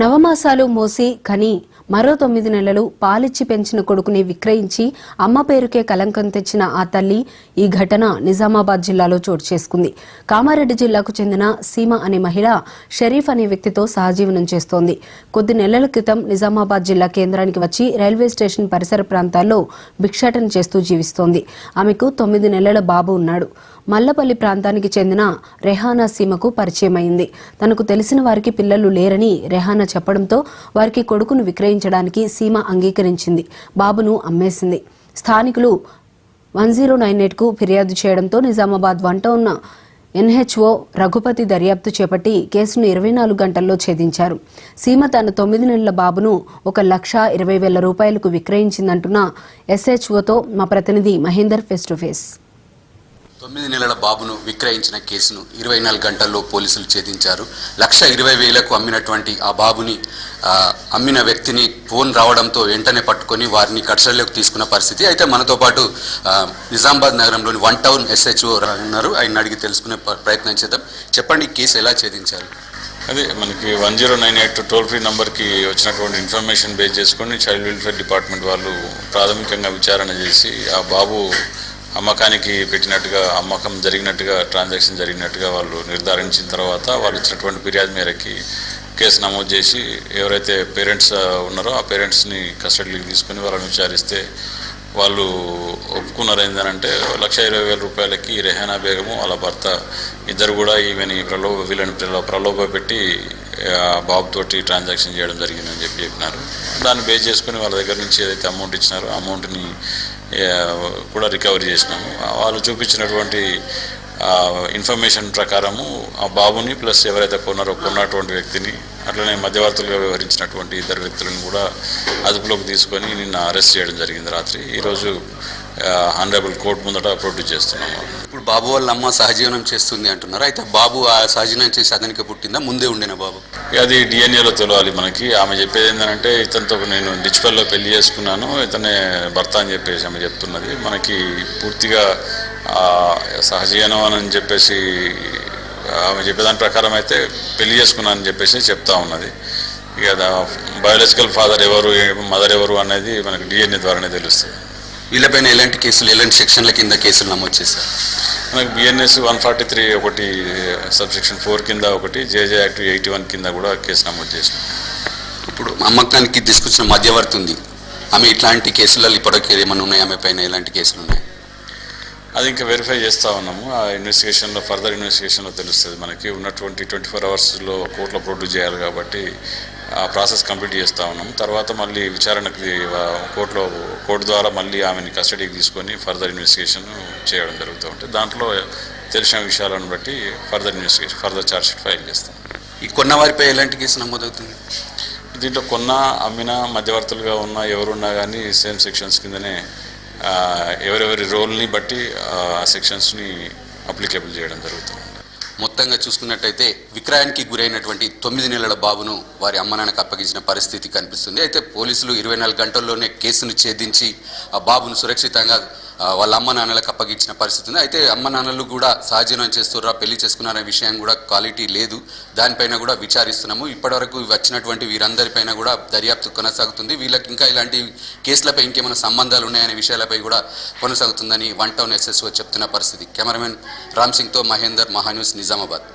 నవమాసాలు మోసి కని మరో 9 నెలలు పాలిచ్చి పెంచిన కొడుకుని విక్రయించి అమ్మ పేరుకే కలంకం తెచ్చిన ఆ తల్లి ఈ ఘటన నిజామాబాద్ జిల్లాలో చోటు చేసుకుంది. కామారెడ్డి జిల్లాకు చెందిన సీమ అనే మహిళ షరీఫ్ అనే వ్యక్తితో సహజీవనం చేస్తోంది. కొద్ది నెలల క్రితం నిజామాబాద్ జిల్లా కేంద్రానికి వచ్చి రైల్వే స్టేషన్ పరిసర ప్రాంతాల్లో భిక్షాటన చేస్తూ జీవిస్తోంది. ఆమెకు 9 నెలల బాబు ఉన్నాడు. మల్లపల్లి ప్రాంతానికి చెందిన రెహానా సీమకు పరిచయమైంది. తనకు తెలిసిన వారికి పిల్లలు లేరని రెహానా చెప్పడంతో వారికి కొడుకును విక్రయించడానికి సీమ అంగీకరించింది. బాబును అమ్మేసింది. స్థానికులు 1098కు ఫిర్యాదు చేయడంతో నిజామాబాద్ 1 టౌన్ ఎన్హెచ్ఓ రఘుపతి దర్యాప్తు చేపట్టి కేసును 24 గంటల్లో ఛేదించారు. సీమ తన 9 నెలల బాబును 1,20,000 రూపాయలకు విక్రయించిందంటున్న ఎస్హెచ్ఓతో మా ప్రతినిధి మహేందర్ ఫేస్ టు ఫేస్. 9 నెలల బాబును విక్రయించిన కేసును 24 గంటల్లో పోలీసులు ఛేదించారు. 1,20,000కు అమ్మినటువంటి ఆ బాబుని అమ్మిన వ్యక్తిని ఫోన్ రావడంతో వెంటనే పట్టుకొని వారిని కస్టడీలోకి తీసుకున్న పరిస్థితి. అయితే మనతో పాటు నిజామాబాద్ నగరంలోని 1 టౌన్ ఎస్హెచ్ఓ ఉన్నారు. ఆయన అడిగి తెలుసుకునే ప్రయత్నం చేద్దాం. చెప్పండి, కేసు ఎలా ఛేదించారు? అదే మనకి 1098 టోల్ ఫ్రీ నంబర్కి వచ్చినటువంటి ఇన్ఫర్మేషన్ బేస్ చేసుకొని చైల్డ్ వెల్ఫేర్ డిపార్ట్మెంట్ వాళ్ళు ప్రాథమికంగా విచారణ చేసి ఆ బాబు అమ్మకానికి పెట్టినట్టుగా, అమ్మకం జరిగినట్టుగా, ట్రాన్సాక్షన్ జరిగినట్టుగా వాళ్ళు నిర్ధారించిన తర్వాత వాళ్ళు ఇచ్చినటువంటి ఫిర్యాదు మేరకి కేసు నమోదు చేసి ఎవరైతే పేరెంట్స్ ఉన్నారో ఆ పేరెంట్స్ని కస్టడీలోకి తీసుకొని వాళ్ళని విచారిస్తే వాళ్ళు ఒప్పుకున్నారు. ఏంటంటే 1,20,000 రూపాయలకి రెహానా బేగము వాళ్ళ భర్త ఇద్దరు కూడా వీళ్ళని ప్రలోభ పెట్టి బాబుతోటి ట్రాన్సాక్షన్ చేయడం జరిగిందని చెప్పినారు. దాన్ని బేస్ చేసుకుని వాళ్ళ దగ్గర నుంచి ఏదైతే అమౌంట్ ఇచ్చినారో ఆ అమౌంట్ని కూడా రికవరీ చేసినాము. వాళ్ళు చూపించినటువంటి ఇన్ఫర్మేషన్ ప్రకారము ఆ బాబుని ప్లస్ ఎవరైతే కొన్నటువంటి వ్యక్తిని, అట్లనే మధ్యవర్తులుగా వ్యవహరించినటువంటి ఇద్దరు వ్యక్తులను కూడా అదుపులోకి తీసుకొని నిన్న అరెస్ట్ చేయడం జరిగింది రాత్రి. ఈరోజు ఆనరబుల్ కోర్టు ముందట ప్రొడ్యూస్ చేస్తున్నాము. ఇప్పుడు బాబు వాళ్ళ అమ్మ సహజీవనం చేస్తుంది అంటున్నారు. అయితే బాబు ఆ సహజీవనం చేసి అతనికి పుట్టిందా, ముందే ఉండిన బాబు? అది డిఎన్ఏలో తెలియాలి మనకి. ఆమె చెప్పేది ఏంటంటే ఇతనితో నేను డిచ్పల్లో పెళ్లి చేసుకున్నాను, ఇతనే భర్త అని చెప్పేసి ఆమె చెప్తున్నది. మనకి పూర్తిగా సహజీవనం అని చెప్పేసి ఆమె చెప్పేదాని ప్రకారం అయితే పెళ్లి చేసుకున్నానని చెప్పేసి చెప్తా ఉన్నది. ఇక బయాలజికల్ ఫాదర్ ఎవరు, మదర్ ఎవరు అనేది మనకి డిఎన్ఏ ద్వారానే తెలుస్తుంది. వీళ్ళపైన ఎలాంటి కేసులు, ఎలాంటి సెక్షన్ల కింద కేసులు నమోదు చేశారు? మనకు బిఎన్ఎస్ 143 ఒకటి, సబ్సెక్షన్ 4 కింద ఒకటి, జేజే యాక్ట్ 81 కింద కూడా కేసు నమోదు చేసినాం. ఇప్పుడు అమ్మకానికి తీసుకొచ్చిన మధ్యవర్తి ఉంది, ఆమె ఇట్లాంటి కేసులలో ఇప్పటికే ఏమైనా ఉన్నాయి? ఆమె పైన ఎలాంటి కేసులు ఉన్నాయి? అది ఇంకా వెరిఫై చేస్తూ ఉన్నాము. ఆ ఇన్వెస్టిగేషన్లో, ఫర్దర్ ఇన్వెస్టిగేషన్లో తెలుస్తుంది. మనకి ఉన్నటువంటి 24 అవర్స్లో కోర్టులో ప్రొడ్యూస్ చేయాలి కాబట్టి ఆ ప్రాసెస్ కంప్లీట్ చేస్తూ ఉన్నాము. తర్వాత మళ్ళీ విచారణకి కోర్టు ద్వారా మళ్ళీ ఆమెని కస్టడీకి తీసుకొని ఫర్దర్ ఇన్వెస్టిగేషన్ చేయడం జరుగుతూ ఉంటుంది. దాంట్లో తెలిసిన విషయాలను బట్టి further investigation, further chargesheet file చేస్తాం. ఈ కొన్న వారిపై ఎలాంటి కేసు నమోదవుతుంది? దీంట్లో కొన్న, అమ్మిన, మధ్యవర్తులుగా ఉన్న ఎవరున్నా కానీ సేమ్ సెక్షన్స్ కిందనే ఎవరెవరి రోల్ని బట్టి ఆ సెక్షన్స్ని అప్లికేబుల్ చేయడం జరుగుతుంది. మొత్తంగా చూసుకున్నట్టయితే విక్రయానికి గురైనటువంటి 9 నెలల బాబును వారి అమ్మ నాన్నకు అప్పగించిన పరిస్థితి కనిపిస్తుంది. అయితే పోలీసులు 24 గంటల్లోనే కేసును ఛేదించి ఆ బాబును సురక్షితంగా వాళ్ళ అమ్మ నాన్నలకు అప్పగించిన పరిస్థితి ఉంది. అయితే అమ్మ నాన్నలు కూడా సహజీవనం చేస్తున్నారా, పెళ్లి చేసుకున్నారనే విషయం కూడా క్వాలిటీ లేదు. దానిపైన కూడా విచారిస్తున్నాము. ఇప్పటివరకు వచ్చినటువంటి వీరందరిపైన కూడా దర్యాప్తు కొనసాగుతుంది. వీళ్ళకి ఇంకా ఇలాంటి కేసులపై ఇంకేమైనా సంబంధాలు ఉన్నాయనే విషయాలపై కూడా కొనసాగుతుందని 1 టౌన్ ఎస్ఎస్ఓ చెప్తున్న పరిస్థితి. కెమెరామెన్ రామ్ సింగ్తో మహేందర్, మహాన్యూస్, నిజామాబాద్.